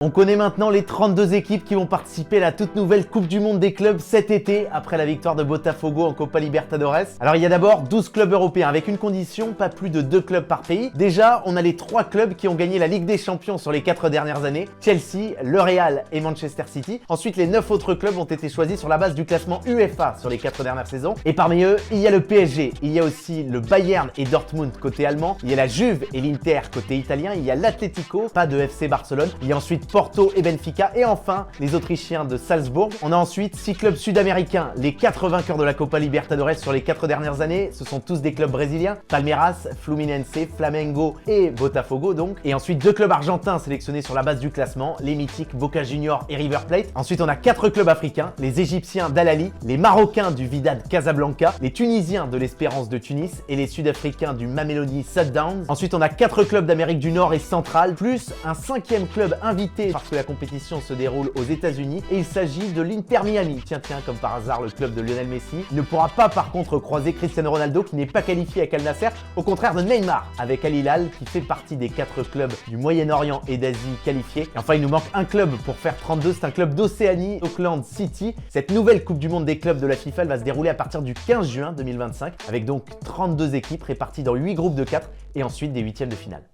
On connaît maintenant les 32 équipes qui vont participer à la toute nouvelle Coupe du Monde des clubs cet été, après la victoire de Botafogo en Copa Libertadores. Alors il y a d'abord 12 clubs européens avec une condition, pas plus de 2 clubs par pays. Déjà, on a les 3 clubs qui ont gagné la Ligue des Champions sur les 4 dernières années, Chelsea, le Real et Manchester City. Ensuite, les 9 autres clubs ont été choisis sur la base du classement UEFA sur les 4 dernières saisons. Et parmi eux, il y a le PSG, il y a aussi le Bayern et Dortmund côté allemand, il y a la Juve et l'Inter côté italien, il y a l'Atlético, pas de FC Barcelone, il y a ensuite Porto et Benfica et enfin les Autrichiens de Salzbourg. On a ensuite 6 clubs sud-américains, les 4 vainqueurs de la Copa Libertadores sur les 4 dernières années, ce sont tous des clubs brésiliens, Palmeiras, Fluminense, Flamengo et Botafogo donc. Et ensuite 2 clubs argentins sélectionnés sur la base du classement, les mythiques Boca Juniors et River Plate. Ensuite on a 4 clubs africains, les Égyptiens d'Al Ahly, les Marocains du Wydad Casablanca, les Tunisiens de l'Espérance de Tunis et les Sud-Africains du Mamelodi Sundowns. Ensuite on a 4 clubs d'Amérique du Nord et centrale, plus un 5e club invité parce que la compétition se déroule aux États-Unis et il s'agit de l'Inter Miami. Tiens, comme par hasard, le club de Lionel Messi. Il ne pourra pas par contre croiser Cristiano Ronaldo qui n'est pas qualifié avec Al Nasser, au contraire de Neymar avec Al Hilal qui fait partie des 4 clubs du Moyen-Orient et d'Asie qualifiés. Et enfin, il nous manque un club pour faire 32, c'est un club d'Océanie, Auckland City. Cette nouvelle Coupe du Monde des clubs de la FIFA, elle va se dérouler à partir du 15 juin 2025 avec donc 32 équipes réparties dans 8 groupes de 4 et ensuite des 8e de finale.